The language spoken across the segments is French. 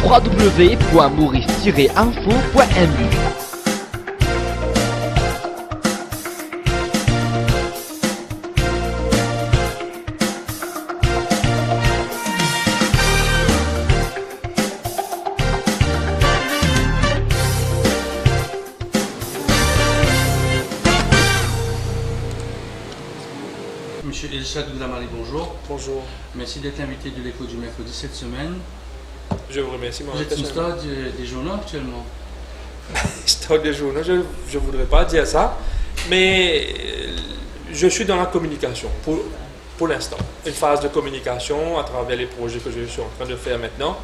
www.maurice-info.mu. Monsieur Elsa Doudamari, bonjour. Bonjour. Merci d'être invité de l'écho du mercredi cette semaine. Je vous remercie. Vous êtes une star des journaux actuellement. Star des journaux, je ne voudrais pas dire ça, mais je suis dans la communication pour l'instant. Une phase de communication à travers les projets que je suis en train de faire maintenant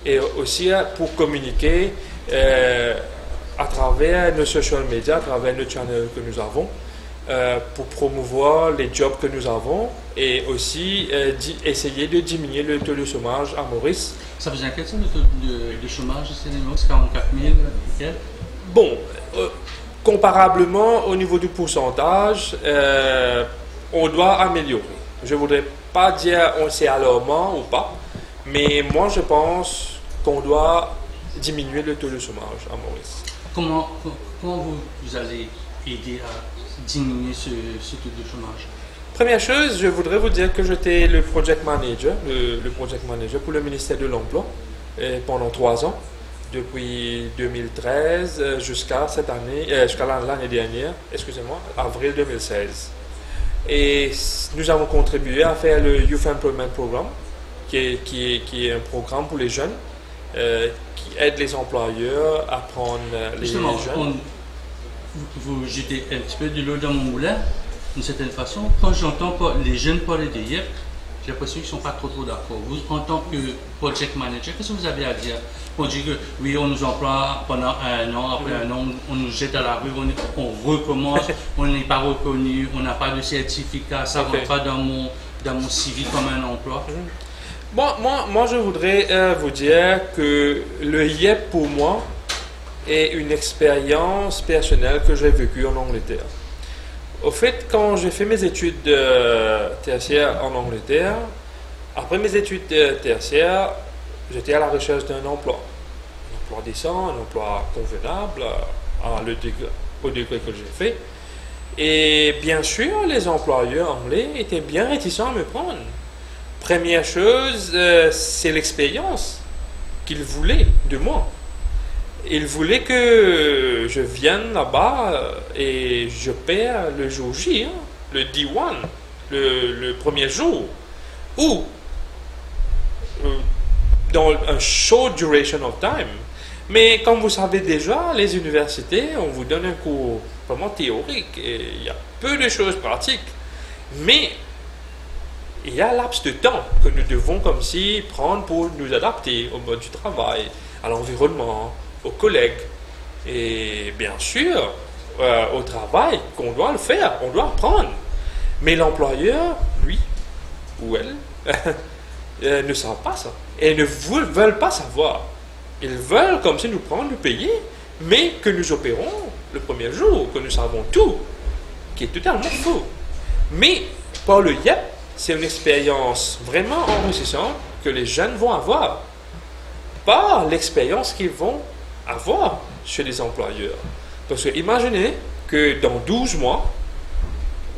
et aussi pour communiquer à travers nos social media, à travers nos channels que nous avons. Pour promouvoir les jobs que nous avons et aussi essayer de diminuer le taux de chômage à Maurice. Ça vous inquiète ça, le taux de chômage ici à Maurice, 44 000 Bon, comparablement au niveau du pourcentage, on doit améliorer. Je ne voudrais pas dire c'est alarmant ou pas, mais moi je pense qu'on doit diminuer le taux de chômage à Maurice. Comment vous allez aider à diminuer ce taux de chômage? Première chose, je voudrais vous dire que j'étais le project manager, le project manager pour le ministère de l'Emploi pendant 3 ans, depuis 2013 jusqu'à cette année, jusqu'à l'année dernière, excusez-moi, avril 2016. Et nous avons contribué à faire le Youth Employment Program, qui est un programme pour les jeunes, qui aide les employeurs à prendre les jeunes. Vous jetez un petit peu de l'eau dans mon moulin, d'une certaine façon. Quand j'entends les jeunes parler de YEP, j'ai l'impression qu'ils ne sont pas trop d'accord. Vous, en tant que project manager, qu'est-ce que vous avez à dire? On dit que oui, on nous emploie pendant 1 an, après 1 an, on nous jette à la rue, on recommence, on n'est pas reconnu, on n'a pas de certificat, ça ne rentre pas dans mon CV comme un emploi. Bon, moi, je voudrais vous dire que le YEP, pour moi, est une expérience personnelle que j'ai vécue en Angleterre. Au fait, quand j'ai fait mes études tertiaires en Angleterre, après mes études tertiaires, j'étais à la recherche d'un emploi. Un emploi décent, un emploi convenable au degré que j'ai fait. Et bien sûr, les employeurs anglais étaient bien réticents à me prendre. Première chose, c'est l'expérience qu'ils voulaient de moi. Ils voulaient que je vienne là-bas et je perds le jour J, le D1, le premier jour, ou dans un short duration of time. Mais comme vous savez déjà, les universités, on vous donne un cours vraiment théorique et il y a peu de choses pratiques. Mais il y a un laps de temps que nous devons comme si prendre pour nous adapter au mode du travail, à l'environnement, aux collègues et bien sûr au travail qu'on doit le faire, on doit apprendre. Mais l'employeur, lui ou elle, ne savent pas ça et ne veulent pas savoir. Ils veulent comme si nous prendre, nous payer, mais que nous opérons le premier jour, que nous savons tout, qui est totalement faux. Mais par le YEP, c'est une expérience vraiment enrichissante que les jeunes vont avoir, par l'expérience qu'ils vont avoir chez les employeurs. Parce que imaginez que dans 12 mois,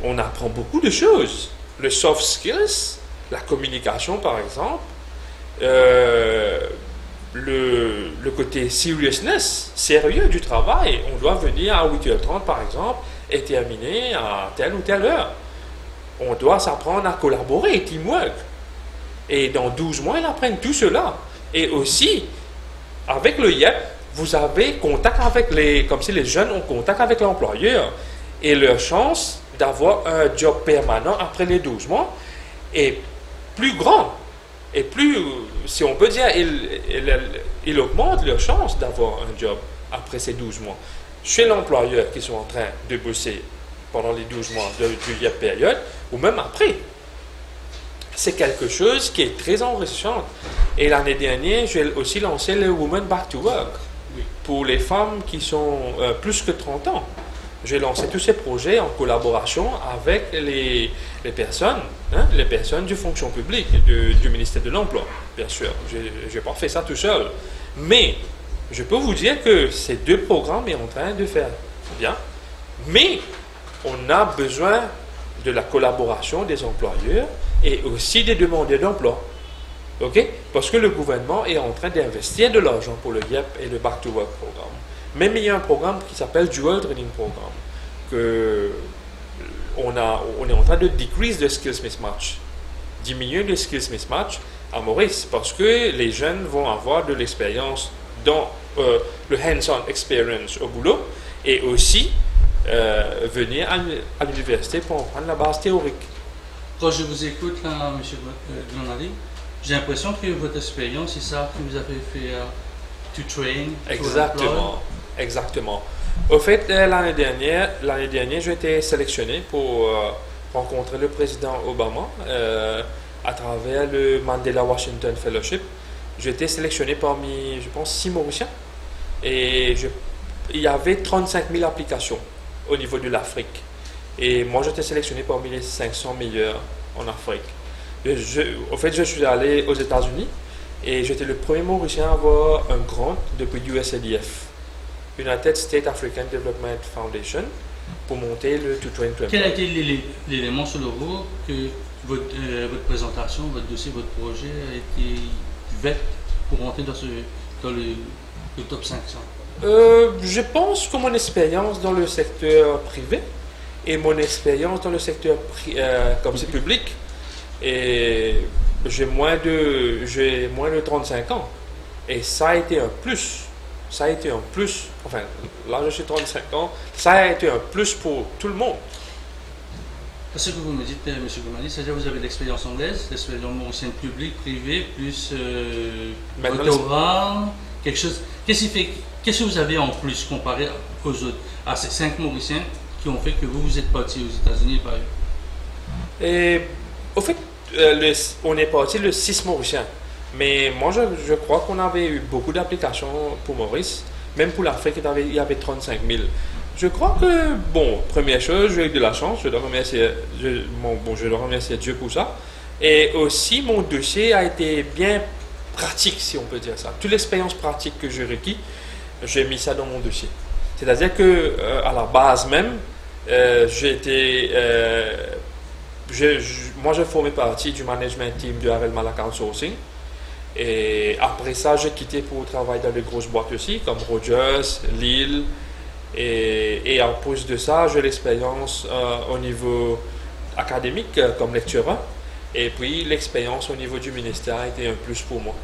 on apprend beaucoup de choses. Le soft skills, la communication par exemple, le côté seriousness, sérieux du travail. On doit venir à 8h30 par exemple et terminer à telle ou telle heure. On doit s'apprendre à collaborer, teamwork. Et dans 12 mois, ils apprennent tout cela. Et aussi, avec le YEP, vous avez contact avec comme si les jeunes ont contact avec l'employeur. Et leur chance d'avoir un job permanent après les 12 mois est plus grand. Et plus, si on peut dire, ils augmentent leur chance d'avoir un job après ces 12 mois. Chez l'employeur qui sont en train de bosser pendant les 12 mois du YEP période, ou même après. C'est quelque chose qui est très enrichissant. Et l'année dernière, j'ai aussi lancé le Women Back to Work pour les femmes qui sont plus que 30 ans. j'ai lancé tous ces projets en collaboration avec les personnes, les personnes du fonction publique, du ministère de l'Emploi, bien sûr. Je n'ai pas fait ça tout seul. Mais je peux vous dire que ces deux programmes sont en train de faire bien. Mais on a besoin de la collaboration des employeurs et aussi des demandeurs d'emploi. OK? Parce que le gouvernement est en train d'investir de l'argent pour le GEP et le Back to Work programme. Même il y a un programme qui s'appelle Dual Training Programme, que on est en train de decrease the skills mismatch, diminuer le skills mismatch à Maurice, parce que les jeunes vont avoir de l'expérience dans le hands-on experience au boulot et aussi venir à l'université pour prendre la base théorique. Quand je vous écoute, là, M. Glanali, j'ai l'impression que votre expérience, c'est ça que vous avez fait to train, to Exactement, exactement. Au fait, l'année dernière, j'ai été sélectionné pour rencontrer le président Obama à travers le Mandela Washington Fellowship. J'ai été sélectionné parmi, je pense, 6 Mauriciens. Et il y avait 35 000 applications au niveau de l'Afrique. Et moi, j'étais sélectionné parmi les 500 meilleurs en Afrique. En fait, je suis allé aux États-Unis et j'étais le premier Mauricien à avoir un grant depuis USAIDF, United States African Development Foundation, pour monter le Tutoring Club. Quel a été l'élément sur le rôle que votre présentation, votre dossier, votre projet a été fait pour rentrer dans le top 500? Je pense que mon expérience dans le secteur privé et mon expérience dans le secteur comme c'est public, et j'ai moins de 35 ans. Et ça a été un plus. Ça a été un plus. Enfin, là, je suis 35 ans. Ça a été un plus pour tout le monde. Ce que vous me dites, M. Goumani, c'est-à-dire que vous avez de l'expérience anglaise, l'expérience mauricienne publique, privée, plus doctorat, quelque chose. Qu'est-ce que vous avez en plus comparé aux autres, à ces 5 Mauriciens qui ont fait que vous êtes parti aux États-Unis et pas eux? Et au fait, on est parti le 6 Mauriciens. Mais moi, je crois qu'on avait eu beaucoup d'applications pour Maurice. Même pour l'Afrique, il y avait 35 000. Je crois que, bon, première chose, j'ai eu de la chance. Je dois remercier Dieu pour ça. Et aussi, mon dossier a été bien pratique, si on peut dire ça. Toute l'expérience pratique que j'ai requis, j'ai mis ça dans mon dossier. C'est-à-dire que à la base même, moi, je formais partie du management team de Havel Malak Outsourcing. Et après ça, j'ai quitté pour travailler dans des grosses boîtes aussi, comme Rogers, Lille. Et en plus de ça, j'ai l'expérience au niveau académique comme lecturer. Et puis, l'expérience au niveau du ministère a été un plus pour moi.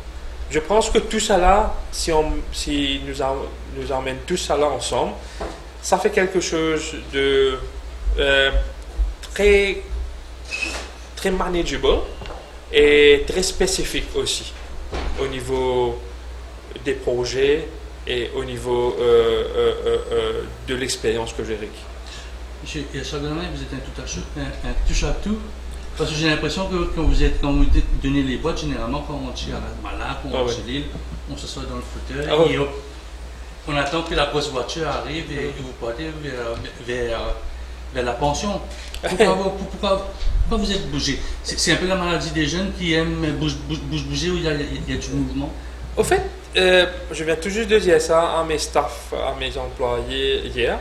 Je pense que tout ça là, si nous emmène tout ça là ensemble, ça fait quelque chose de très, très manageable et très spécifique aussi au niveau des projets et au niveau de l'expérience que j'ai requis. Monsieur Chardonnay, vous êtes un touche-à-tout. Parce que j'ai l'impression que quand vous donnez les boîtes, généralement, quand on tire à la Malak, on rentre chez Lille, on s'assoit dans le fauteuil et on attend que la grosse voiture arrive et que vous partez vers la pension. Pourquoi vous êtes bougé? C'est un peu la maladie des jeunes qui aiment bouger où il y a du mouvement. Au fait, je viens tout juste de dire ça à mes staffs, à mes employés hier.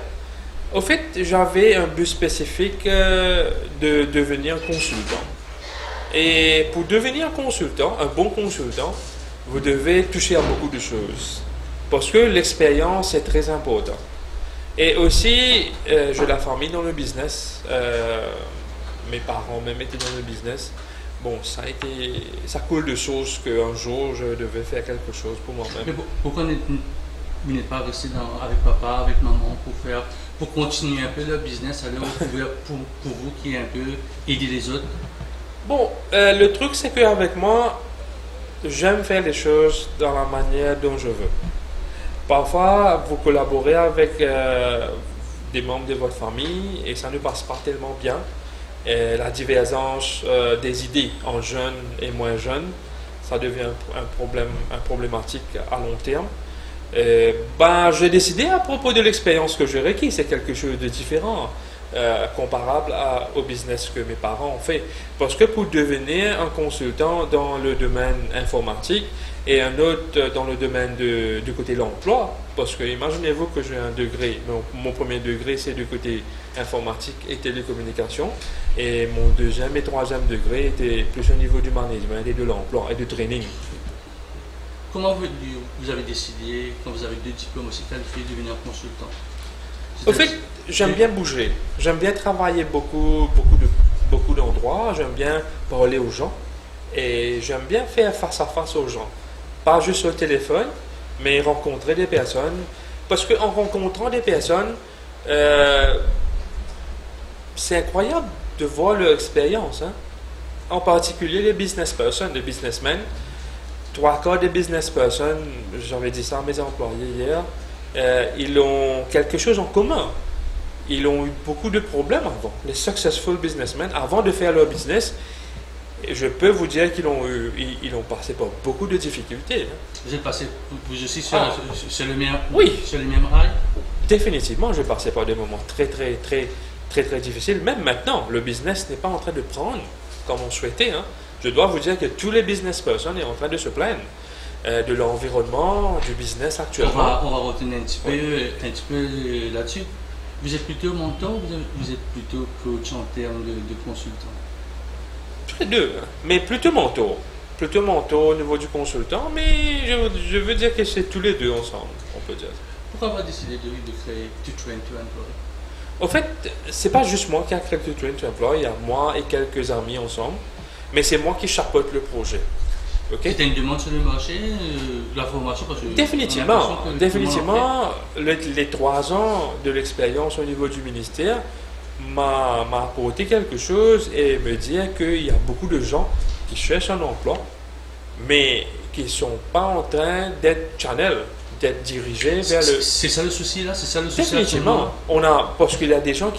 Au fait, j'avais un but spécifique de devenir consultant. Et pour devenir consultant, un bon consultant, vous devez toucher à beaucoup de choses. Parce que l'expérience est très importante. Et aussi, j'ai la famille dans le business. Mes parents même étaient dans le business. Bon, ça coule de choses qu'un jour, je devais faire quelque chose pour moi-même. Mais pourquoi vous n'êtes pas resté avec papa, avec maman, pour continuer un peu le business, aller pour vous qui est un peu aider les autres? Bon, le truc c'est qu'avec moi, j'aime faire les choses dans la manière dont je veux. Parfois, vous collaborez avec des membres de votre famille et ça ne passe pas tellement bien. Et la divergence des idées en jeunes et moins jeunes, ça devient un problématique à long terme. J'ai décidé à propos de l'expérience que j'ai requis, c'est quelque chose de différent, comparable au business que mes parents ont fait. Parce que pour devenir un consultant dans le domaine informatique et un autre dans le domaine du côté de l'emploi, parce que imaginez-vous que j'ai un degré, mon premier degré c'est du côté informatique et télécommunication, et mon deuxième et troisième degré était plus au niveau du management et de l'emploi et du training. Comment vous avez décidé, quand vous avez 2 diplômes aussi qualifiés, de devenir consultant? Au fait, j'aime bien bouger. J'aime bien travailler beaucoup d'endroits. J'aime bien parler aux gens. Et j'aime bien faire face à face aux gens. Pas juste sur le téléphone, mais rencontrer des personnes. Parce qu'en rencontrant des personnes, c'est incroyable de voir leur expérience. Hein. En particulier les business persons, les businessmen. 3 quarts des business persons, j'avais dit ça à mes employés hier, ils ont quelque chose en commun. Ils ont eu beaucoup de problèmes avant. Les successful businessmen, avant de faire leur business, je peux vous dire qu'ils ont passé par beaucoup de difficultés. Hein. Vous êtes passé, vous aussi, sur le même, Oui. sur les mêmes rails? Définitivement, je passais par des moments très difficiles. Même maintenant, le business n'est pas en train de prendre comme on souhaitait. Hein. Je dois vous dire que tous les business persons sont en train de se plaindre de l'environnement, du business actuellement. On va retourner un petit peu là-dessus. Vous êtes plutôt mentor ou vous êtes plutôt coach en termes de consultant? Tous les deux, hein, mais plutôt mentor. Plutôt mentor au niveau du consultant, mais je veux dire que c'est tous les deux ensemble, on peut dire. Pourquoi avoir décidé de créer To Train to Employ? Au fait, c'est pas juste moi qui a créé To Train to Employ, il y a moi et quelques amis ensemble, mais c'est moi qui chapeaute le projet. Okay? C'était une demande sur le marché, la formation parce que Définitivement, les 3 ans de l'expérience au niveau du ministère m'a apporté quelque chose et me dire qu'il y a beaucoup de gens qui cherchent un emploi, mais qui ne sont pas en train d'être channel, d'être dirigés vers le... C'est ça le souci là? C'est ça le souci? Définitivement. Parce qu'il y a des gens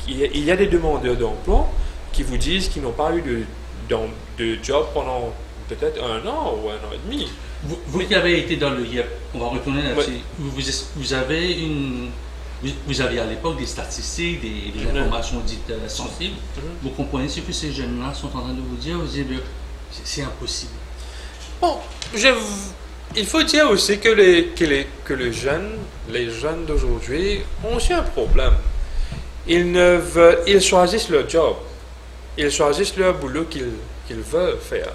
il y a des demandeurs d'emploi qui vous disent qu'ils n'ont pas eu de job pendant peut-être 1 an ou 1 an et demi. Vous qui avez été dans le IEP, on va retourner là-dessus. Ouais. Vous aviez à l'époque des statistiques, des informations dites sensibles. Vous comprenez ce que ces jeunes-là sont en train de vous dire? Vous dites, c'est impossible. Bon, il faut dire aussi que les jeunes d'aujourd'hui ont aussi un problème. Ils choisissent leur job. Ils choisissent leur boulot qu'ils veulent faire.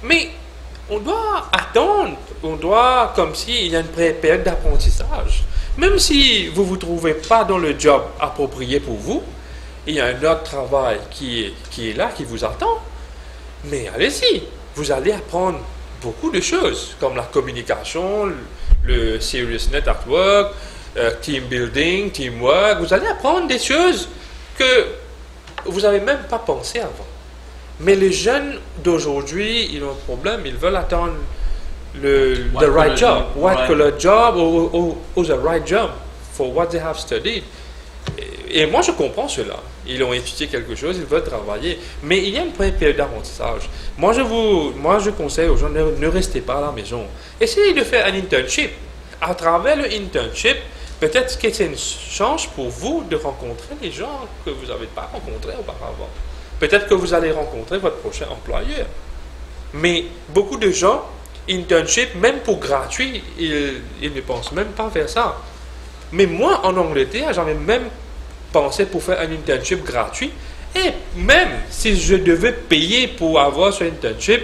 Mais on doit attendre, comme s'il y a une période d'apprentissage. Même si vous ne vous trouvez pas dans le job approprié pour vous, il y a un autre travail qui est là, qui vous attend. Mais allez-y, vous allez apprendre beaucoup de choses, comme la communication, le seriousness at work, team building, teamwork. Vous allez apprendre des choses que vous n'avez même pas pensé avant. Mais les jeunes d'aujourd'hui, ils ont un problème, ils veulent attendre the right job, white collar job or the right job for what they have studied. Et moi, je comprends cela. Ils ont étudié quelque chose, ils veulent travailler. Mais il y a une période d'apprentissage. Moi, je conseille aux gens, ne restez pas à la maison. Essayez de faire un internship. À travers le internship, peut-être que c'est une chance pour vous de rencontrer les gens que vous n'avez pas rencontrés auparavant. Peut-être que vous allez rencontrer votre prochain employeur. Mais beaucoup de gens, internship, même pour gratuit, ils ne pensent même pas faire ça. Mais moi, en Angleterre, j'avais même pensé pour faire un internship gratuit. Et même si je devais payer pour avoir ce internship,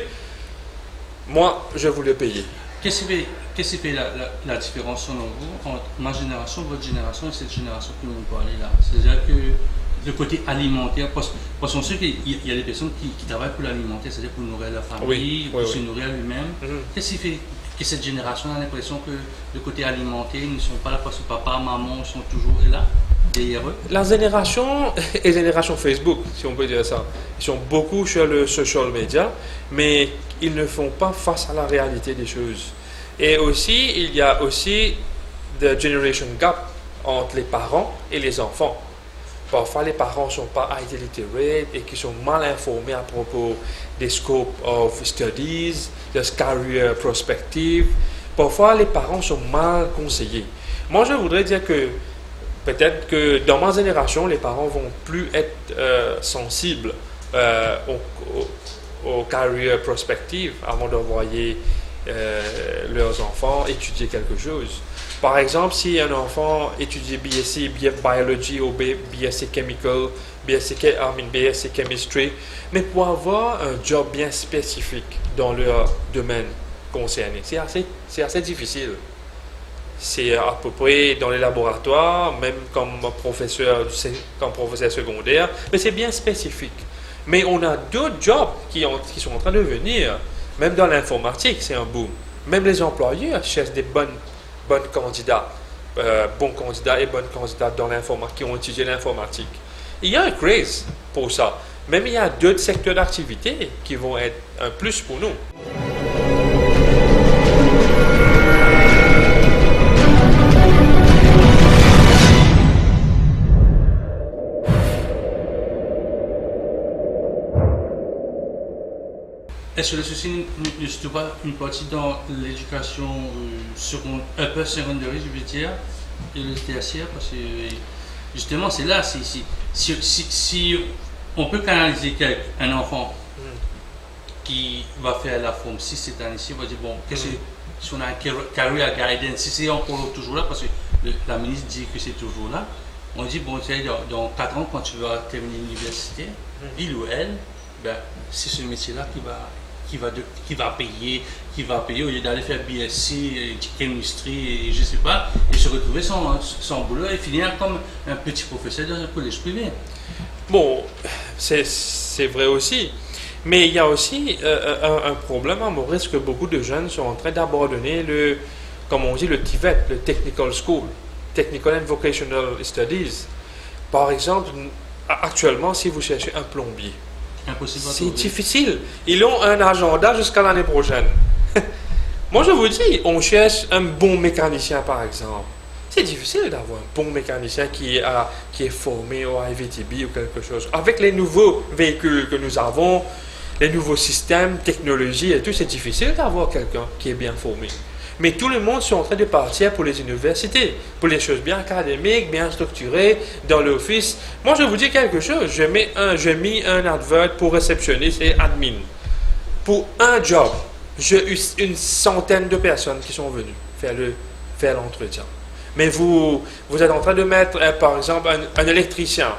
moi, je voulais payer. Qu'est-ce qui fait la différence selon vous entre ma génération, votre génération et cette génération que l'on parlait là? C'est-à-dire que le côté alimentaire, parce qu'on sait qu'il y a des personnes qui travaillent pour l'alimentaire, c'est-à-dire pour nourrir la famille, pour se nourrir lui-même. Qu'est-ce qui fait que cette génération a l'impression que le côté alimentaire, ils ne sont pas là parce que papa, maman sont toujours là, derrière eux? La génération est la génération Facebook, si on peut dire ça. Ils sont beaucoup sur le social media, mais ils ne font pas face à la réalité des choses. Et aussi, il y a aussi the generation gap entre les parents et les enfants. Parfois, les parents ne sont pas IT literate et qui sont mal informés à propos des scopes of studies, des career perspectives. Parfois, les parents sont mal conseillés. Moi, je voudrais dire que peut-être que dans ma génération, les parents vont plus être sensibles aux carrières prospectives avant d'envoyer leurs enfants étudier quelque chose. Par exemple, si un enfant étudie BSc Biology ou BSc Chemical, BSc Chemistry, mais pour avoir un job bien spécifique dans leur domaine concerné, c'est assez difficile. C'est à peu près dans les laboratoires, même comme professeur secondaire, mais c'est bien spécifique. Mais on a d'autres jobs qui sont en train de venir, même dans l'informatique, c'est un boom. Même les employeurs cherchent des bons candidats, bons candidats et bonnes candidates dans l'informatique, qui ont étudié l'informatique. Il y a un craze pour ça. Même il y a d'autres secteurs d'activité qui vont être un plus pour nous. Est-ce que le souci ne se trouve pas une partie dans l'éducation un peu secondaire, je veux dire, et le tertiaire, parce que justement c'est là, si on peut canaliser un enfant qui va faire la forme 6 cette année-ci, on va dire bon, qu'est-ce que si on a un career guidance, si c'est encore toujours là, parce que la ministre dit que c'est toujours là, on dit bon, dans 4 ans, quand tu vas terminer l'université, il ou elle, ben, c'est ce métier-là qui va payer au lieu d'aller faire BSc, chemistry et je sais pas, et se retrouver sans boulot et finir comme un petit professeur dans un collège privé. Bon, c'est vrai aussi. Mais il y a aussi un problème à Maurice que beaucoup de jeunes sont en train d'abandonner comme on dit, le TVET, le Technical School, Technical and Vocational Studies. Par exemple, actuellement, si vous cherchez un plombier, Impossible à c'est trouver. difficile. Ils ont un agenda jusqu'à l'année prochaine. Moi, je vous dis, on cherche un bon mécanicien, par exemple. C'est difficile d'avoir un bon mécanicien qui est formé au IVTB ou quelque chose. Avec les nouveaux véhicules que nous avons, les nouveaux systèmes, technologies et tout, c'est difficile d'avoir quelqu'un qui est bien formé. Mais tout le monde est en train de partir pour les universités, pour les choses bien académiques, bien structurées, dans l'office. Moi, je vous dis quelque chose. J'ai mis un advert pour réceptionniste et admin. Pour un job, j'ai eu une centaine de personnes qui sont venues faire l'entretien. Mais vous êtes en train de mettre, par exemple, un électricien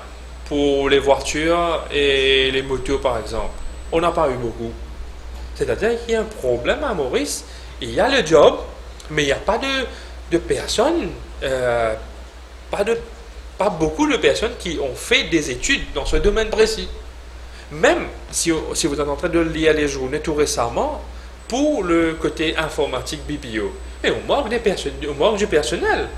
pour les voitures et les motos, par exemple. On n'a pas eu beaucoup. C'est-à-dire qu'il y a un problème à Maurice. Il y a le job, mais il n'y a pas de personnes, pas beaucoup de personnes qui ont fait des études dans ce domaine précis. Même si vous êtes en train de lire les journaux tout récemment, pour le côté informatique BPO, mais on manque du personnel.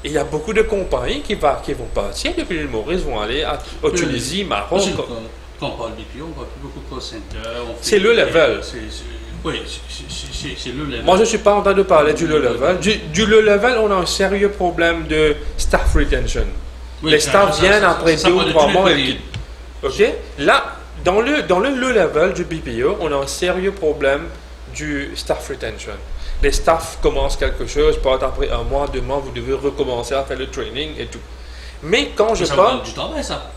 Et il y a beaucoup de compagnies qui vont partir depuis l'île Maurice, vont aller en Tunisie, Maroc. Quand on parle BPO, on parle plus beaucoup de call center. C'est le level. Oui, c'est le level. Moi, je ne suis pas en train de parler du low level. Du low level, on a un sérieux problème de staff retention. Oui, les staffs viennent après 2 ou 3 mois et quittent. OK? Là, dans le low level du BPO, on a un sérieux problème du staff retention. Les staffs commencent quelque chose, peut-être après 1 mois, 2 mois, vous devez recommencer à faire le training et tout. Mais quand je parle... Ça donne du travail, ça.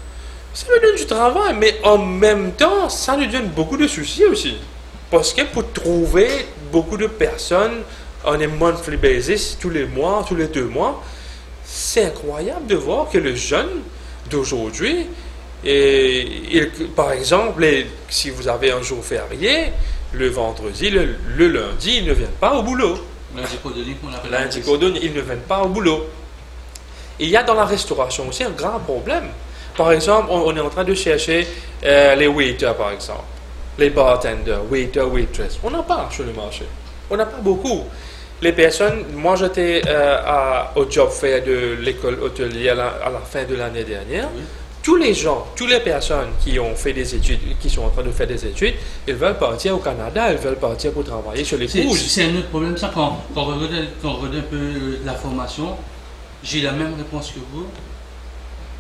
Ça me donne du travail, mais en même temps, ça nous donne beaucoup de soucis aussi. Parce que pour trouver beaucoup de personnes on a monthly basis, tous les mois, tous les 2 mois, c'est incroyable de voir que les jeunes d'aujourd'hui, par exemple, si vous avez un jour férié, le vendredi, le lundi, ils ne viennent pas au boulot. Lundi codonnier, on appelle Lundi codonnier, ils ne viennent pas au boulot. Il y a dans la restauration aussi un grand problème. Par exemple, on est en train de chercher les waiters, par exemple. Les bartenders, waiters, waitress. On n'a pas sur le marché. On n'a pas beaucoup. Les personnes, moi j'étais au job fair de l'école hôtelière à la fin de l'année dernière. Oui. Tous les gens, toutes les personnes qui ont fait des études, qui sont en train de faire des études, ils veulent partir au Canada, ils veulent partir pour travailler sur les cruises. C'est un autre problème, ça, quand on regarde un peu la formation, j'ai la même réponse que vous.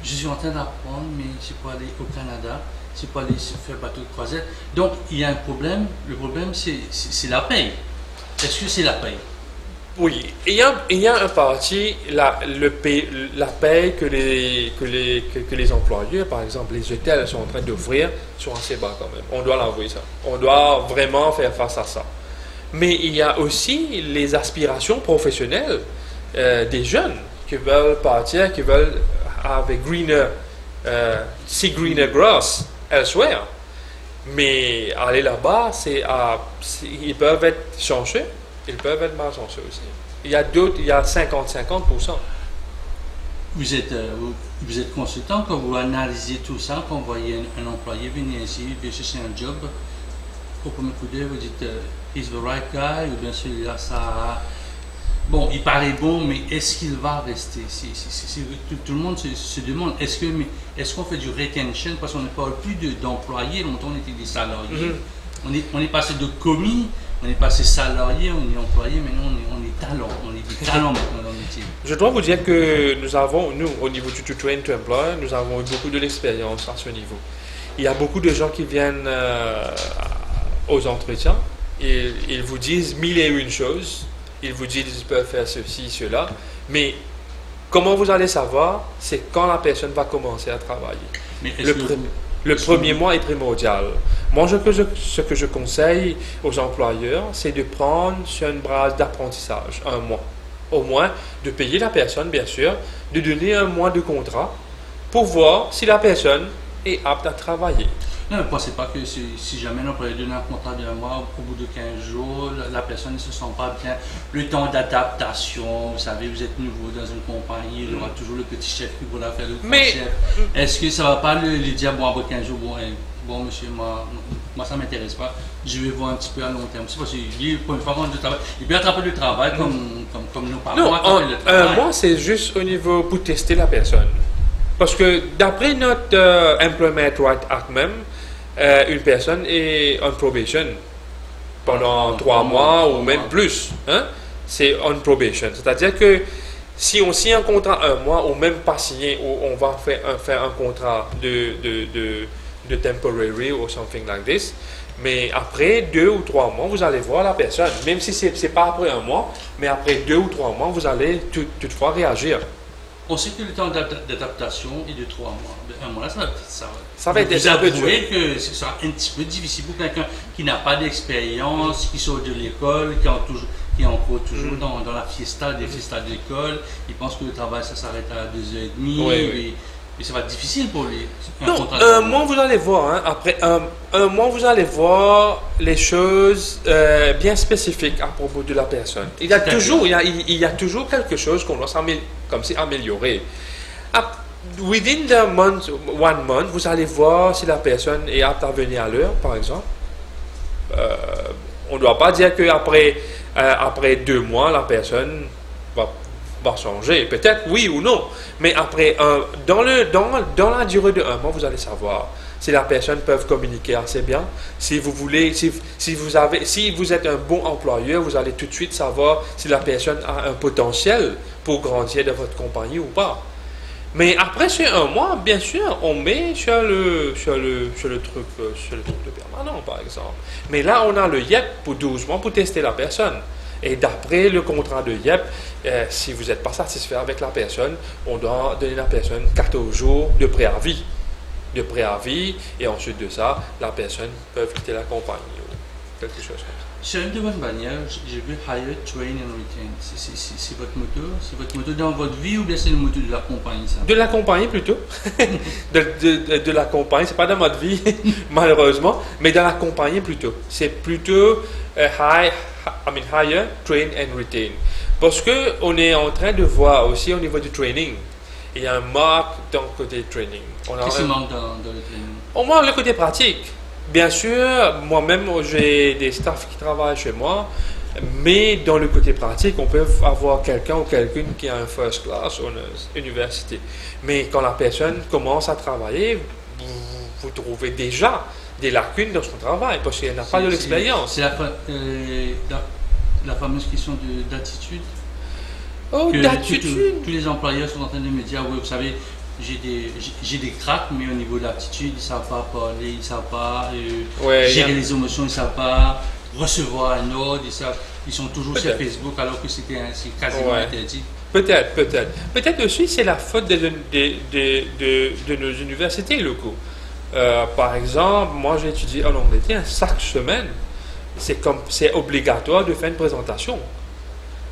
Je suis en train d'apprendre, mais c'est pour aller au Canada, c'est pour aller se faire bateau de croisière. Donc, il y a un problème. Le problème, c'est la paye. Est-ce que c'est la paye? Oui, il y a un parti, la paye que les employeurs, par exemple les hôtels, sont en train d'offrir, sont assez bas quand même. On doit l'avouer ça. On doit vraiment faire face à ça. Mais il y a aussi les aspirations professionnelles des jeunes qui veulent partir, qui veulent avec see greener grass elsewhere. Mais aller là-bas, ils peuvent être chanceux, ils peuvent être malchanceux aussi. Il y a d'autres, il y a 50-50%. Vous êtes consultant quand vous analysez tout ça, quand vous voyez un employé venir ici, venir chercher un job, au premier coup d'œil, vous dites he's the right guy, ou bien celui-là, ça. Bon, il paraît bon, mais est-ce qu'il va rester? Tout le monde se demande, est-ce qu'on fait du retention? Parce qu'on ne parle plus d'employés, longtemps on était des salariés. On est passé de commis, on est passé salarié, on est employé, maintenant on est talent. On est des talents maintenant dans le métier. Je dois vous dire que nous, au niveau du train to employ, nous avons eu beaucoup de l'expérience à ce niveau. Il y a beaucoup de gens qui viennent aux entretiens, et ils vous disent mille et une choses. Ils vous disent qu'ils peuvent faire ceci, cela, mais comment vous allez savoir, c'est quand la personne va commencer à travailler. Mais Le premier mois est primordial. Moi, ce que je conseille aux employeurs, c'est de prendre sur une base d'apprentissage, un mois. Au moins, de payer la personne, bien sûr, de donner un mois de contrat pour voir si la personne est apte à travailler. Non, ne pensez pas que si jamais l'employeur donne un contrat d'un mois, au bout de 15 jours, la personne ne se sent pas bien. Le temps d'adaptation, vous savez, vous êtes nouveau dans une compagnie, il y aura toujours le petit chef qui voudra faire le grand chef. Est-ce que ça ne va pas lui dire, bon, après 15 jours, bon monsieur, moi ça ne m'intéresse pas, je vais voir un petit peu à long terme. C'est parce qu'il pour une fois qu'on travail, il peut attraper le travail comme nos parents. Non, moi, c'est juste au niveau pour tester la personne. Parce que d'après notre Employment Right Act même, une personne est en probation pendant 3 mois ou même plus. Hein? C'est on probation. C'est-à-dire que si on signe un contrat un mois ou même pas signé, ou on va faire un contrat de temporary ou something like this, mais après 2 ou 3 mois, vous allez voir la personne. Même si ce n'est pas après un mois, mais après 2 ou 3 mois, vous allez toutefois réagir. On sait que le temps d'adaptation est de 3 mois. Un mois, ça va être un peu dur. Que ce sera un petit peu difficile pour quelqu'un qui n'a pas d'expérience, qui sort de l'école, qui est encore toujours dans la fiesta, des fiestas d'école. Il pense que le travail, ça s'arrête à 2h30. Oui. Et ça va être difficile pour lui. Non, un mois, vous allez voir. Hein, après un mois, vous allez voir les choses bien spécifiques à propos de la personne. Il y a toujours quelque chose qu'on doit améliorer. Within the month, 1 month, vous allez voir si la personne est apte à venir à l'heure, par exemple. On ne doit pas dire qu'après 2 mois, la personne va changer. Peut-être oui ou non. Mais après, dans la durée de 1 mois, vous allez savoir si la personne peut communiquer assez bien. Si vous êtes un bon employeur, vous allez tout de suite savoir si la personne a un potentiel pour grandir dans votre compagnie ou pas. Mais après ces 1 mois, bien sûr, on met sur le truc de permanent, par exemple. Mais là, on a le YEP pour 12 mois pour tester la personne. Et d'après le contrat de YEP, si vous n'êtes pas satisfait avec la personne, on doit donner à la personne 14 jours de préavis. Et ensuite de ça, la personne peut quitter la compagnie ou quelque chose comme ça. Sur une de votre bannière, j'ai vu Hire, Train and Retain. C'est votre moto? C'est votre moto dans votre vie ou bien c'est le moto de la compagnie, ça? De la compagnie plutôt. de la compagnie, c'est pas dans notre vie, malheureusement, mais dans la compagnie plutôt. C'est plutôt Hire, Train and Retain. Parce qu'on est en train de voir aussi au niveau du training, il y a un manque dans le côté training. Qu'est-ce qui manque dans le training? On manque le côté pratique. Bien sûr, moi-même, j'ai des staffs qui travaillent chez moi, mais dans le côté pratique, on peut avoir quelqu'un ou quelqu'une qui a un first class ou une université. Mais quand la personne commence à travailler, vous trouvez déjà des lacunes dans son travail parce qu'elle n'a pas de l'expérience. C'est la fameuse question d'attitude. Oh, d'attitude! Tous les employeurs sont en train de me dire, oui, vous savez, j'ai des cracks, mais au niveau de l'attitude, ils ne savent pas parler, ils ne savent pas gérer les émotions, ils ne savent pas recevoir un ordre, ils sont toujours sur Peut-être. Facebook alors que c'est quasiment Ouais. interdit. Peut-être, peut-être. Peut-être aussi c'est la faute de nos universités locaux. Par exemple, moi j'ai étudié en Angleterre, chaque semaine, c'est obligatoire de faire une présentation.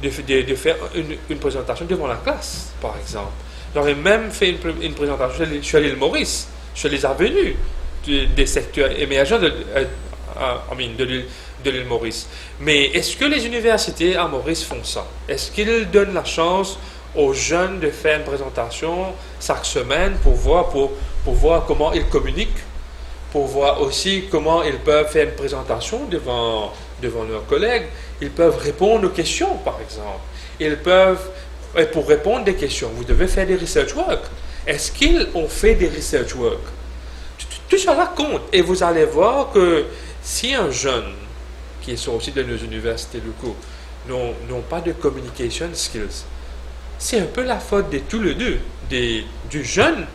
De faire une présentation devant la classe, par exemple. J'aurais même fait une présentation sur l'île Maurice, sur les avenues des secteurs émergents de l'île Maurice. Mais est-ce que les universités à Maurice font ça? Est-ce qu'ils donnent la chance aux jeunes de faire une présentation chaque semaine pour voir comment ils communiquent, pour voir aussi comment ils peuvent faire une présentation devant leurs collègues? Ils peuvent répondre aux questions, par exemple. Et pour répondre des questions, vous devez faire des research work. Est-ce qu'ils ont fait des research work? Tout cela compte. Et vous allez voir que si un jeune qui est sorti de nos universités locaux n'ont pas de communication skills, c'est un peu la faute de tous les deux, du jeune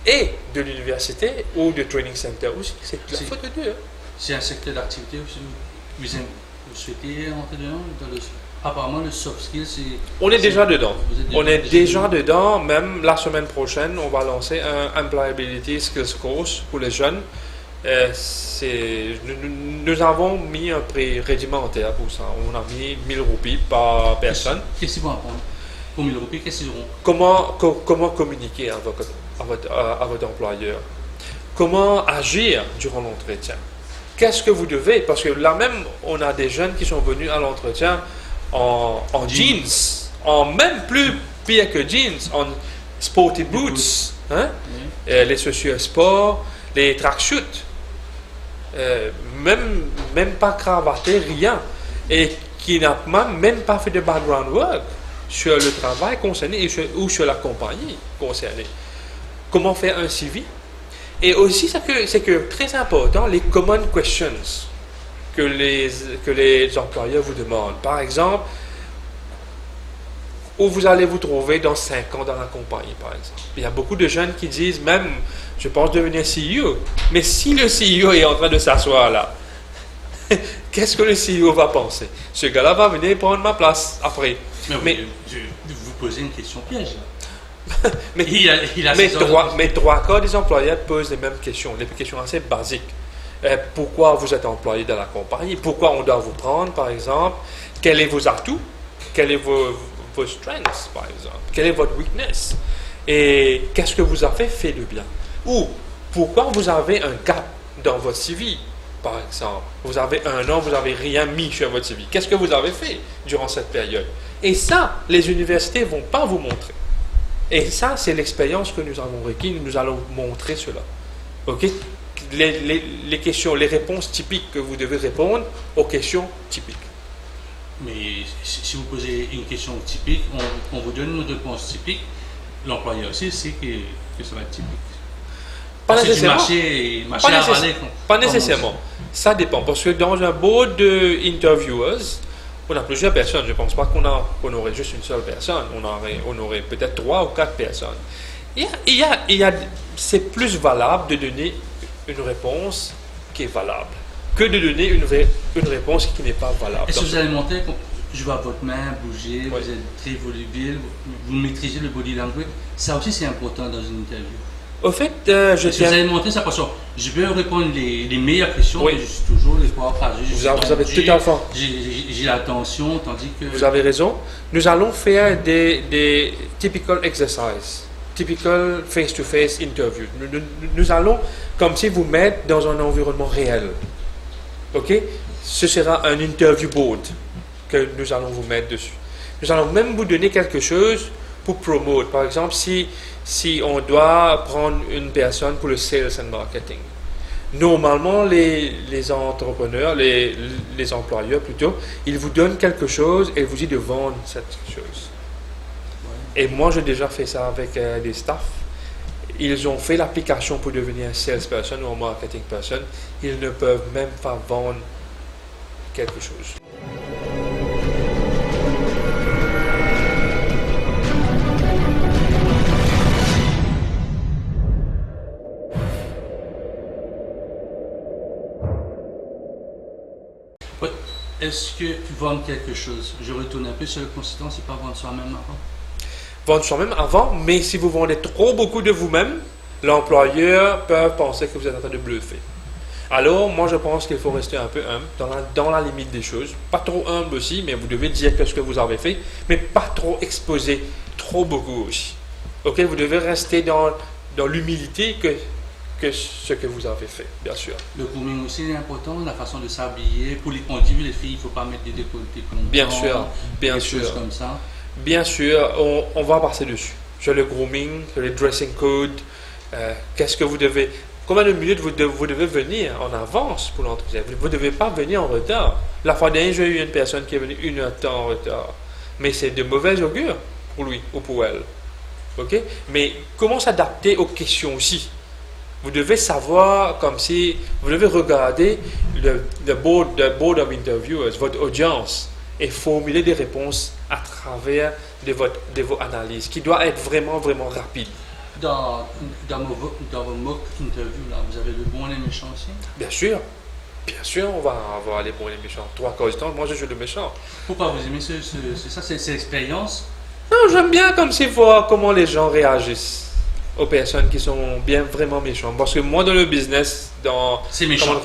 et de l'université ou du training center aussi. C'est la faute de deux. C'est un secteur d'activité aussi. Vous souhaitez rentrer dedans apparemment, le soft skills, On est déjà dedans. Vous êtes On est déjà dedans. Même la semaine prochaine, on va lancer un Employability Skills Course pour les jeunes. Nous avons mis un prix réglementaire pour ça. On a mis 1000 roupies par personne. Qu'est-ce qu'ils vont apprendre? Pour 1000 roupies, qu'est-ce qu'ils auront? Comment communiquer à votre employeur? Comment agir durant l'entretien? Qu'est-ce que vous devez? Parce que là même, on a des jeunes qui sont venus à l'entretien en jeans, en même plus pire que jeans, en sporty boots, hein? Oui. Les chaussures sport, les tracksuits, même pas cravaté, rien, et qui n'a même pas fait de background work sur le travail concerné ou sur la compagnie concernée. Comment faire un CV? Et aussi, c'est que très important, les common questions que les employeurs vous demandent. Par exemple, où vous allez vous trouver dans 5 ans dans la compagnie, par exemple. Il y a beaucoup de jeunes qui disent même, je pense devenir CEO. Mais si le CEO est en train de s'asseoir là, qu'est-ce que le CEO va penser? Ce gars-là va venir prendre ma place après. Mais vous posez une question piège. Mais, il a mais, ses ordres. mais 3 quarts des employeurs posent les mêmes questions, des questions assez basiques. Pourquoi vous êtes employé dans la compagnie? Pourquoi on doit vous prendre, par exemple? Quels sont vos atouts? Quels sont vos strengths, par exemple? Quelle est votre weakness? Et qu'est-ce que vous avez fait de bien? Ou pourquoi vous avez un gap dans votre CV, par exemple? Vous avez 1 an, vous n'avez rien mis sur votre CV. Qu'est-ce que vous avez fait durant cette période? Et ça, les universités ne vont pas vous montrer. Et ça, c'est l'expérience que nous avons requis. Nous allons montrer cela. OK? Les questions, les réponses typiques que vous devez répondre aux questions typiques. Mais si vous posez une question typique, on vous donne une réponse typique. L'employeur aussi sait que ça va être typique. Pas C'est du nécessairement. marché à avaler, Pas comme on nécessairement. dit. Ça dépend. Parce que dans un board d'interviewers, on a plusieurs personnes. Je ne pense pas qu'on aurait juste une seule personne. On aurait peut-être 3 ou 4 personnes. C'est plus valable de donner une réponse qui est valable que de donner une réponse qui n'est pas valable. Est-ce que vous allez montrer que je vois votre main bouger, Oui. vous êtes très volubile, vous maîtrisez le body language? Ça aussi, c'est important dans une interview. Au fait, Est-ce que vous allez montrer ça? Parce que je peux répondre les meilleures questions, Oui. mais je suis toujours les poids fragile. Vous avez tout à fait. J'ai l'attention, tandis que... Vous avez raison. Nous allons faire des typical exercises, typical face-to-face interview. Nous allons comme si vous mettre dans un environnement réel. OK? Ce sera un interview board que nous allons vous mettre dessus. Nous allons même vous donner quelque chose pour promouvoir. Par exemple, si on doit prendre une personne pour le sales and marketing. Normalement, les entrepreneurs, les employeurs plutôt, ils vous donnent quelque chose et vous disent de vendre cette chose. Et moi, j'ai déjà fait ça avec des staffs. Ils ont fait l'application pour devenir un salesperson ou un marketing person. Ils ne peuvent même pas vendre quelque chose. est-ce que vendre quelque chose, je retourne un peu sur le consultant, c'est pas vendre soi-même avant? Vendre soi-même avant, mais si vous vendez trop beaucoup de vous-même, l'employeur peut penser que vous êtes en train de bluffer. Alors, moi, je pense qu'il faut rester un peu humble, dans la limite des choses. Pas trop humble aussi, mais vous devez dire ce que vous avez fait, mais pas trop exposer trop beaucoup aussi. Ok, vous devez rester dans l'humilité que ce que vous avez fait, bien sûr. Le grooming aussi est important, la façon de s'habiller. Pour les conduits, les filles, il ne faut pas mettre des décolletés comme Bien sûr, bien des sûr. choses comme ça. Bien sûr, on va passer dessus. Sur le grooming, sur le dressing code, qu'est-ce que vous devez... Combien de minutes vous devez venir en avance pour l'entretien? Vous ne devez pas venir en retard. La fois dernière, j'ai eu une personne qui est venue 1 heure de temps en retard. Mais c'est de mauvais augure pour lui ou pour elle. Ok? Mais comment s'adapter aux questions aussi? Vous devez savoir, comme si vous devez regarder le board of interviewers, votre audience, et formuler des réponses à travers de vos analyses, qui doit être vraiment, vraiment rapide. Dans vos mock interviews, là, vous avez le bon et le méchant aussi? Bien sûr, on va avoir les bons et les méchants. 3 quarts du temps, moi je joue le méchant. Pourquoi vous aimez c'est ça, c'est l'expérience? Non, j'aime bien comme si voir comment les gens réagissent aux personnes qui sont bien vraiment méchantes. Parce que moi, dans le business, c'est méchant.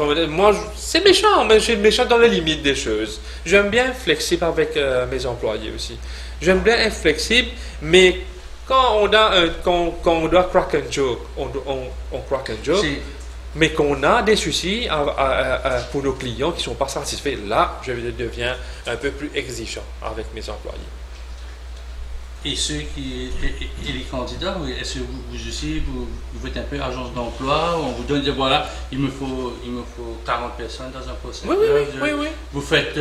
C'est méchant, mais je suis méchant dans les limites des choses. J'aime bien être flexible avec mes employés aussi. J'aime bien être flexible, mais quand on doit crack un joke, on crack un joke. Mais qu'on a des soucis pour nos clients qui ne sont pas satisfaits, là, je deviens un peu plus exigeant avec mes employés. Et les candidats, est-ce que vous aussi, vous faites un peu agence d'emploi, on vous donne, voilà, il me faut 40 personnes dans un procès. Oui. Vous faites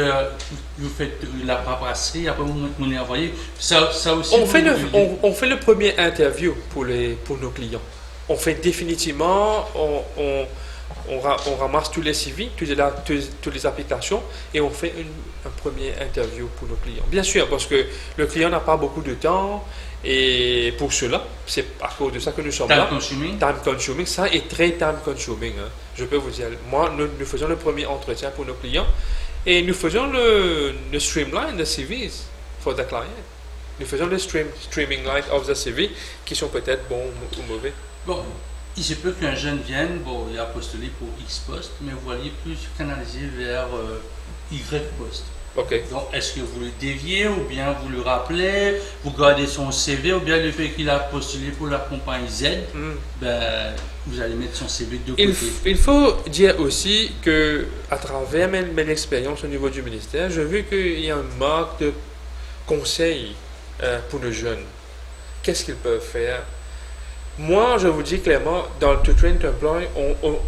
la paperasserie, après vous les envoyez. Ça aussi. On fait le premier interview pour nos clients. On fait définitivement, on ramasse tous les CV, toutes les applications et on fait un premier interview pour nos clients. Bien sûr, parce que le client n'a pas beaucoup de temps et pour cela, c'est à cause de ça que nous sommes là. Time consuming, ça est très time consuming. Hein. Je peux vous dire, moi, nous faisons le premier entretien pour nos clients et nous faisons le streamline de CVs for the client. Nous faisons le streaming line of the CV qui sont peut-être bons ou mauvais. Bon, il se peut qu'un jeune vienne, il a postulé pour X poste, mais vous voyez plus canaliser vers Y poste. Ok. Donc, est-ce que vous le déviez ou bien vous le rappelez, vous gardez son CV ou bien le fait qu'il a postulé pour la compagnie Z, vous allez mettre son CV de côté. Il faut dire aussi que à travers mes expériences au niveau du ministère, j'ai vu qu'il y a un manque de conseils pour nos jeunes. Qu'est-ce qu'ils peuvent faire? Moi, je vous dis clairement, dans le To Train to Employ,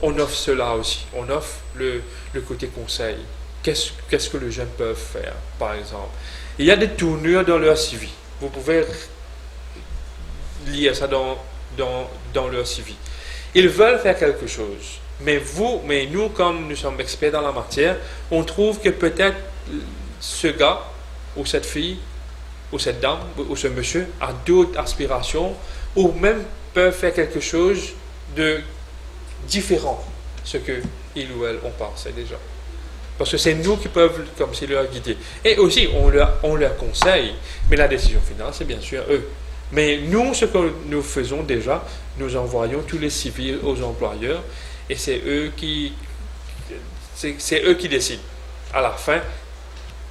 on offre cela aussi. On offre le côté conseil. Qu'est-ce que les jeunes peuvent faire, par exemple? Il y a des tournures dans leur CV. Vous pouvez lire ça dans leur CV. Ils veulent faire quelque chose. Mais nous, comme nous sommes experts dans la matière, on trouve que peut-être ce gars ou cette fille ou cette dame ou ce monsieur a d'autres aspirations ou même peuvent faire quelque chose de différent de ce que ils ou elles ont pensé déjà. Parce que c'est nous qui peuvent comme si leur guider. Et aussi, on leur conseille, mais la décision finale, c'est bien sûr eux. Mais nous, ce que nous faisons déjà, nous envoyons tous les civils aux employeurs et c'est eux qui décident à la fin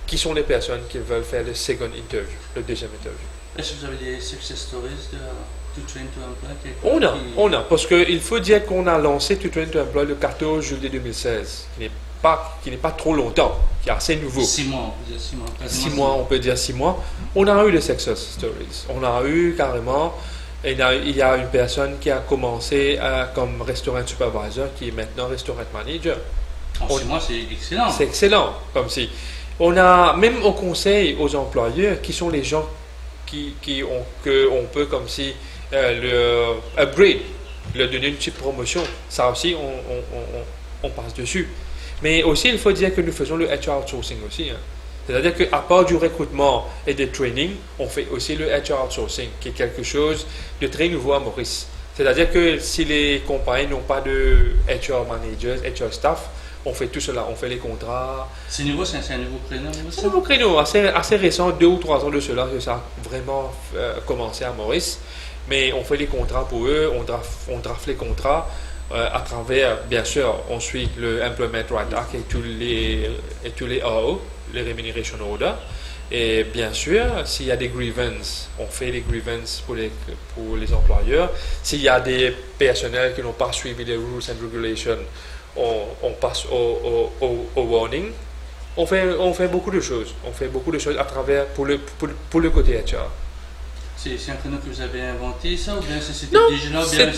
qui sont les personnes qui veulent faire le second interview, le deuxième interview. Est-ce que vous avez des success stories de To Train to Employ? On a, parce qu'il faut dire qu'on a lancé To Train to Employ le 14 juillet 2016, qui n'est pas trop longtemps, qui est assez nouveau. 6 mois, on peut dire 6 mois. 6 mois, on peut dire 6 mois. On a eu des success stories. On a eu carrément, il y a une personne qui a commencé comme restaurant supervisor, qui est maintenant restaurant manager. En 6 mois, c'est excellent. C'est excellent, comme si. On a même au conseil aux employeurs qui sont les gens qu'on peut comme si le upgrade, leur donner une petite promotion. Ça aussi, on passe dessus. Mais aussi, il faut dire que nous faisons le HR outsourcing aussi. Hein. C'est-à-dire qu'à part du recrutement et des training, on fait aussi le HR outsourcing, qui est quelque chose de très nouveau à Maurice. C'est-à-dire que si les compagnies n'ont pas de HR managers, HR staff, On fait tout cela, on fait les contrats. C'est nouveau, c'est un nouveau prénom. C'est un nouveau créneau assez récent, 2 ou 3 ans de cela, que ça a vraiment commencé à Maurice. Mais on fait les contrats pour eux, on draft les contrats à travers, bien sûr, on suit le Employment Right Act et tous les AO, les Remuneration Order. Et bien sûr, s'il y a des grievances, on fait les grievances pour les employeurs. S'il y a des personnels qui n'ont pas suivi les rules and regulations, on passe au warning. On fait beaucoup de choses. On fait beaucoup de choses à travers pour le côté HR. C'est un créneau que vous avez inventé, ça, ou bien c'était Non, déjà là, ou bien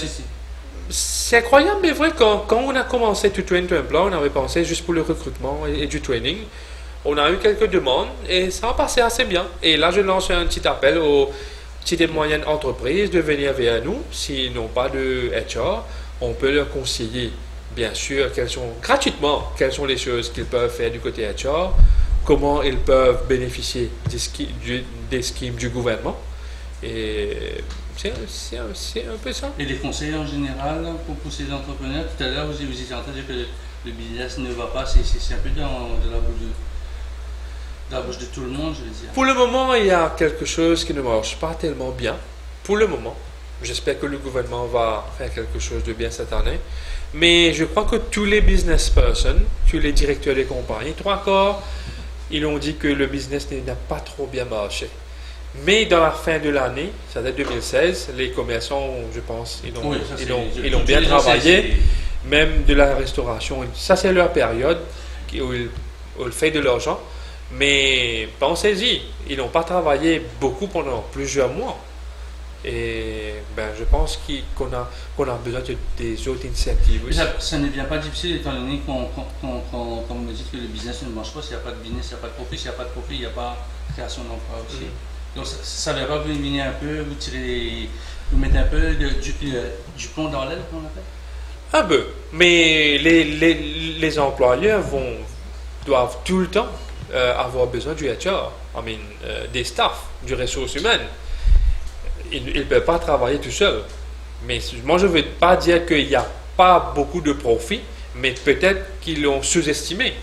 c'est incroyable, mais vrai, quand on a commencé To Train to Employ, on avait pensé juste pour le recrutement et du training. On a eu quelques demandes et ça a passé assez bien. Et là, je lance un petit appel aux petites et moyennes entreprises de venir vers nous. S'ils n'ont pas de HR, on peut leur conseiller, bien sûr, gratuitement, quelles sont les choses qu'ils peuvent faire du côté HR, comment ils peuvent bénéficier des schemes du gouvernement. Et c'est un peu ça. Et les conseils en général pour ces entrepreneurs, tout à l'heure vous étiez en train de dire que le business ne va pas, c'est un peu dans la bouche de tout le monde, je veux dire. Pour le moment, il y a quelque chose qui ne marche pas tellement bien. Pour le moment, j'espère que le gouvernement va faire quelque chose de bien cette année. Mais je crois que tous les business persons, tous les directeurs des compagnies, 3/4, ils ont dit que le business n'a pas trop bien marché. Mais dans la fin de l'année, ça date 2016, les commerçants, je pense, ils ont bien travaillé, même de la restauration. Ça, c'est leur période où ils font de l'argent. Mais pensez-y, ils n'ont pas travaillé beaucoup pendant plusieurs mois. Et je pense qu'on a besoin des autres incentives. Ça ne devient pas difficile étant donné qu'on me dit que le business ne marche pas. S'il n'y a pas de business, il n'y a pas de profit. S'il n'y a pas de profit, il n'y a pas de création d'emploi aussi. Donc ça ne va pas vous venir un peu, vous mettez un peu du plomb dans l'aile, qu'on appelle? Un peu. Mais les employeurs doivent tout le temps avoir besoin du HR, des staffs, du ressources humaines. Ils ne peuvent pas travailler tout seuls. Mais moi, je ne veux pas dire qu'il n'y a pas beaucoup de profit, mais peut-être qu'ils l'ont sous-estimé.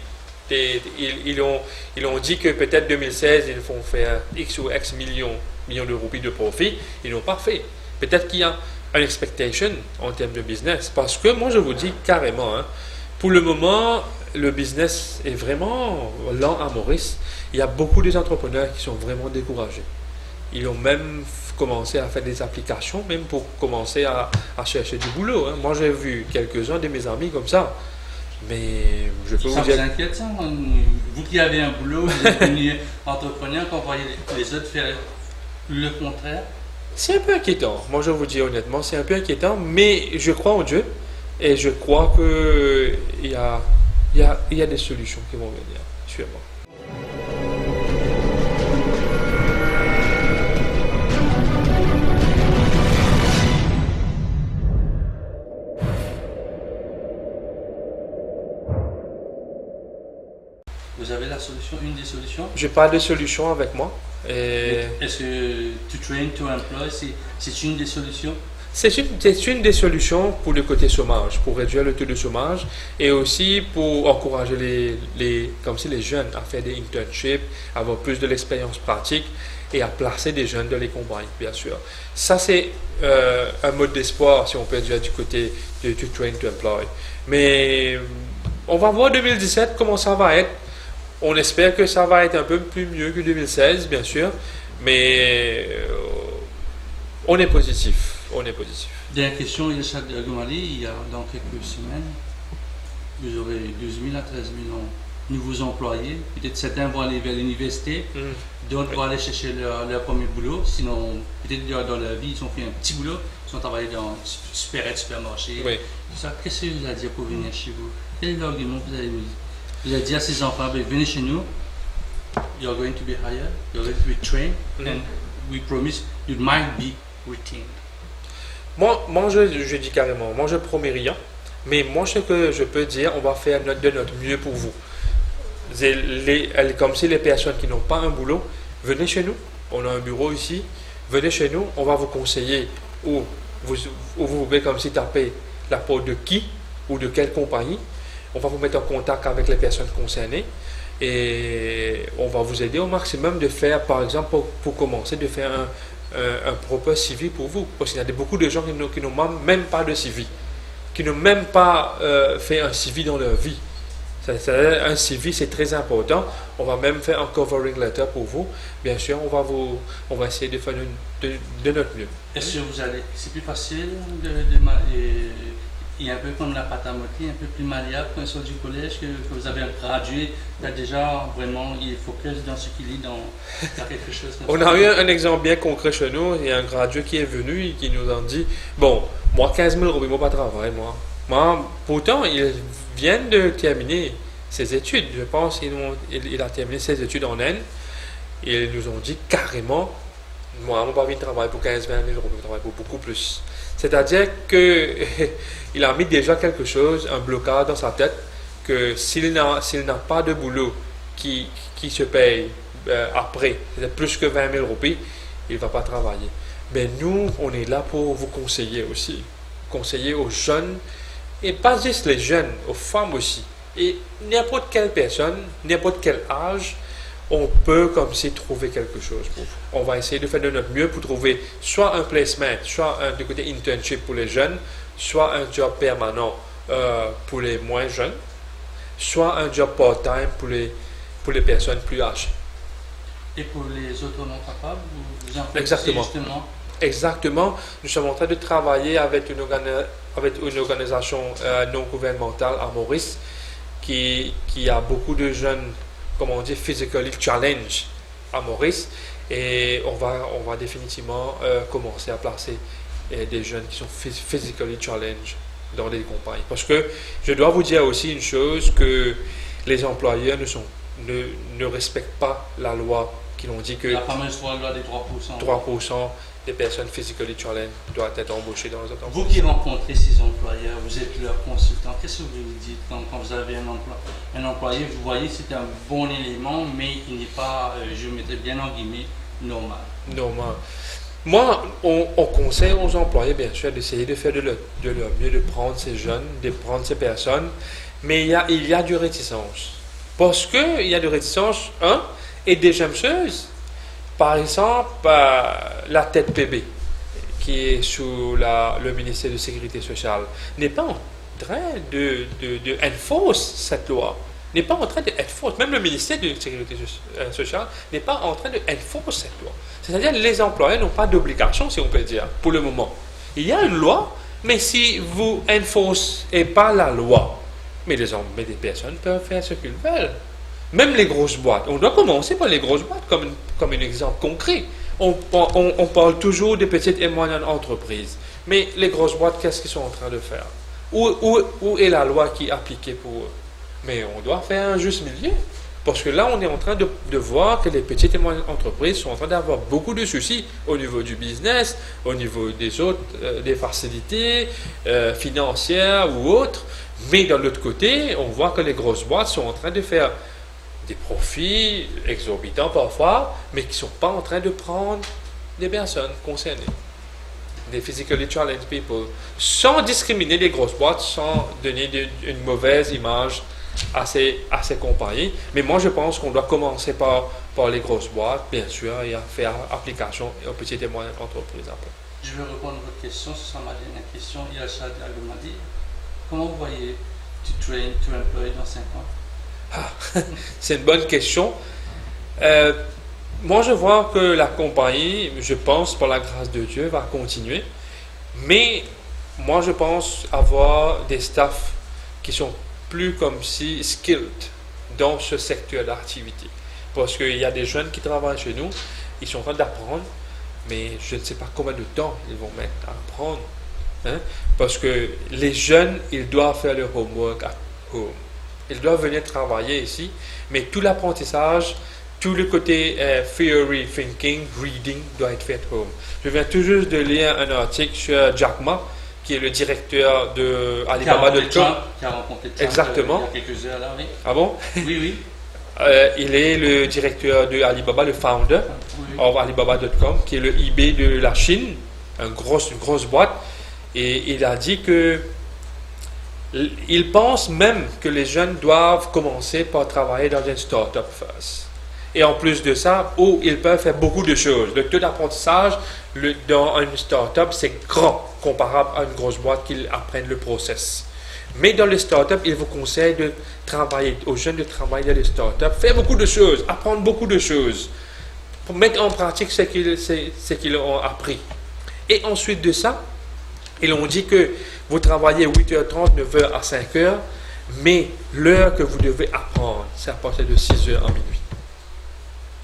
Ils ont dit que peut-être 2016, ils vont faire X ou X millions de roupies de profit. Ils n'ont pas fait. Peut-être qu'il y a une expectation en termes de business. Parce que moi, je vous dis carrément, pour le moment, le business est vraiment lent à Maurice. Il y a beaucoup d'entrepreneurs qui sont vraiment découragés. Ils ont même commencé à faire des applications, même pour commencer à chercher du boulot. Moi, j'ai vu quelques-uns de mes amis comme ça. Mais je peux vous dire... Ça vous inquiète, ça? Vous qui avez un boulot, vous êtes devenu entrepreneur, quand vous voyez les autres faire le contraire? C'est un peu inquiétant. Moi, je vous dis honnêtement, c'est un peu inquiétant, mais je crois en Dieu et je crois qu'il y a des solutions qui vont venir, sûrement. Vous avez la solution, une des solutions? Je parle de solutions avec moi. Est-ce que To Train to Employ, c'est une des solutions? C'est une des solutions pour le côté chômage, pour réduire le taux de chômage et aussi pour encourager les jeunes à faire des internships, avoir plus de l'expérience pratique et à placer des jeunes dans les compagnies, bien sûr. Ça, c'est un mode d'espoir, si on peut dire, du côté de To Train to Employ. Mais on va voir 2017 comment ça va être. On espère que ça va être un peu plus mieux que 2016, bien sûr, mais on est positif. Dernière question, Yachad Gomali, il y a dans quelques semaines, vous aurez 12 000 à 13 000 nouveaux employés. Peut-être certains vont aller vers l'université, d'autres vont aller chercher leur premier boulot. Sinon, peut-être dans leur vie, ils ont fait un petit boulot, ils ont travaillé dans supermarché. Oui. Qu'est-ce que vous allez dire pour venir chez vous? Quel est l'argument que vous allez nous dire? Vous allez dire à ces enfants, venez chez nous, you're going to be hired, you're going to be trained, and we promise you might be retained. Moi je dis carrément, moi je promets rien, mais moi ce que je peux dire, on va faire de notre mieux pour vous. Comme si les personnes qui n'ont pas un boulot, venez chez nous, on a un bureau ici, venez chez nous, on va vous conseiller où vous pouvez comme si taper la porte de qui ou de quelle compagnie. on va vous mettre en contact avec les personnes concernées et on va vous aider au maximum de faire, par exemple, pour commencer, de faire un propre CV pour vous. Parce qu'il y a beaucoup de gens qui n'ont même pas de CV, qui n'ont même pas fait un CV dans leur vie. Un CV, c'est très important. On va même faire un covering letter pour vous. Bien sûr, on va essayer de faire de notre mieux. Est-ce que c'est plus facile il est un peu comme la pâte à modeler, un peu plus malléable quand il sort du collège, que vous avez un gradué, qui a déjà vraiment, il est focus dans ce qu'il lit, dans quelque chose comme ça. On a eu un exemple bien concret chez nous. Il y a un gradué qui est venu et qui nous a dit, bon, moi 15 000 euros, moi pas de travail, moi. Pourtant, il vient de terminer ses études. Je pense qu'il a terminé ses études en Inde. Et ils nous ont dit carrément, moi, je n'ai pas envie de travailler pour 15 000 euros, je travaille pour beaucoup plus. C'est-à-dire qu'il a mis déjà quelque chose, un blocage dans sa tête, que s'il n'a pas de boulot qui se paye après, c'est plus que 20 000 roupies, il ne va pas travailler. Mais nous, on est là pour vous conseiller aussi. Conseiller aux jeunes, et pas juste les jeunes, aux femmes aussi. Et n'importe quelle personne, n'importe quel âge, on peut comme si trouver quelque chose pour vous. On va essayer de faire de notre mieux pour trouver soit un placement, soit du côté internship pour les jeunes, soit un job permanent pour les moins jeunes, soit un job part-time pour les personnes plus âgées. Et pour les autres non capables, vous en faites Exactement. Justement. Exactement. Nous sommes en train de travailler avec une organisation non gouvernementale à Maurice qui a beaucoup de jeunes, comment on dit, physically challenged à Maurice, et on va définitivement commencer à placer des jeunes qui sont physically challenged dans les compagnies. Parce que je dois vous dire aussi une chose, que les employeurs ne respectent pas la loi qui l'ont dit que La fameuse loi des 3%. 3% des personnes physically challenged doivent être embauchées dans les entreprises. Vous qui rencontrez ces employeurs, vous êtes leur consultant, qu'est-ce que vous lui dites quand vous avez un employé, vous voyez c'est un bon élément, mais il n'est pas, je mettrais bien en guillemets, normal. Normal. Moi, on conseille aux employés, bien sûr, d'essayer de faire de leur mieux, de prendre ces jeunes, de prendre ces personnes, mais il y a du réticence. Parce qu'il y a de réticence, et des choses. Par exemple, la tête PB, qui est sous le ministère de la Sécurité sociale, n'est pas en train de enforce cette loi. N'est pas en train de enforce. Même le ministère de la Sécurité sociale n'est pas en train de enforce cette loi. C'est-à-dire que les employés n'ont pas d'obligation, si on peut dire, pour le moment. Il y a une loi, mais si vous enforcez pas la loi, mais des personnes peuvent faire ce qu'ils veulent. Même les grosses boîtes. On doit commencer par les grosses boîtes comme un exemple concret. On parle toujours des petites et moyennes entreprises. Mais les grosses boîtes, qu'est-ce qu'ils sont en train de faire? Où est la loi qui est appliquée pour eux? Mais on doit faire un juste milieu. Parce que là, on est en train de voir que les petites et moyennes entreprises sont en train d'avoir beaucoup de soucis au niveau du business, au niveau des autres, des facilités financières ou autres. Mais d'un autre côté, on voit que les grosses boîtes sont en train de faire des profits exorbitants parfois, mais qui ne sont pas en train de prendre des personnes concernées, des physically challenged people, sans discriminer les grosses boîtes, sans donner une mauvaise image à ces compagnies. Mais moi, je pense qu'on doit commencer par les grosses boîtes, bien sûr, et à faire application aux petites et moyennes entreprises après. Je vais répondre à votre question, ce sera ma dernière question. Irshad Al-Madi, comment vous voyez to train to employ dans 5 ans? C'est une bonne question. Moi, je vois que la compagnie, je pense, par la grâce de Dieu, va continuer. Mais moi, je pense avoir des staffs qui sont plus comme si skilled dans ce secteur d'activité. Parce qu'il y a des jeunes qui travaillent chez nous, ils sont en train d'apprendre, mais je ne sais pas combien de temps ils vont mettre à apprendre. Parce que les jeunes, ils doivent faire leur homework at home. Ils doivent venir travailler ici, mais tout l'apprentissage, tout le côté theory, thinking, reading doit être fait at home. Je viens tout juste de lire un article sur Jack Ma, qui est le directeur de Alibaba.com. Qui a rencontré Trump Exactement. il y a quelques heures là, oui. Ah bon? Oui. Il est le directeur de Alibaba, le founder Oui. of Alibaba.com, qui est le eBay de la Chine, une grosse boîte. Et il a dit que Ils pensent même que les jeunes doivent commencer par travailler dans une start-up first. Et en plus de ça, où ils peuvent faire beaucoup de choses. Le taux d'apprentissage dans une start-up, c'est grand comparable à une grosse boîte qui apprennent le process. Mais dans les start-up, ils vous conseillent de travailler, aux jeunes de travailler dans les start-up, faire beaucoup de choses, apprendre beaucoup de choses, pour mettre en pratique ce qu'ils ont appris. Et ensuite de ça, ils ont dit que vous travaillez 8h30, 9h à 5h, mais l'heure que vous devez apprendre, c'est à partir de 6h à minuit.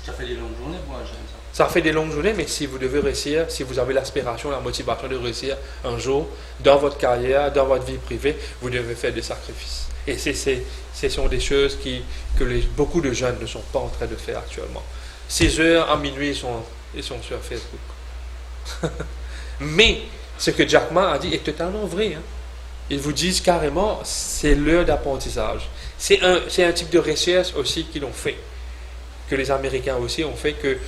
Ça fait des longues journées pour un jeune, Ça fait des longues journées, mais si vous devez réussir, si vous avez l'aspiration, la motivation de réussir un jour dans votre carrière, dans votre vie privée, vous devez faire des sacrifices. Et ce sont des choses que beaucoup de jeunes ne sont pas en train de faire actuellement. 6h à minuit, ils sont sur Facebook. Mais ce que Jack Ma a dit est totalement vrai. Hein. Ils vous disent carrément, c'est l'heure d'apprentissage. C'est un type de recherche aussi qu'ils ont fait, que les Américains aussi ont fait, que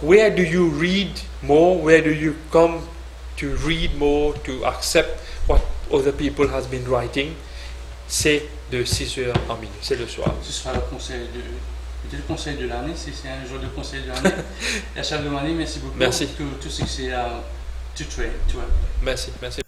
where do you read more, where do you come to read more, to accept what other people has been writing, c'est de 6h à minuit, c'est le soir. Ce sera le conseil de l'année, si c'est un jour de conseil de l'année. Et à Charles Demani, merci beaucoup. Merci. Tout succès à To Train. Merci, merci.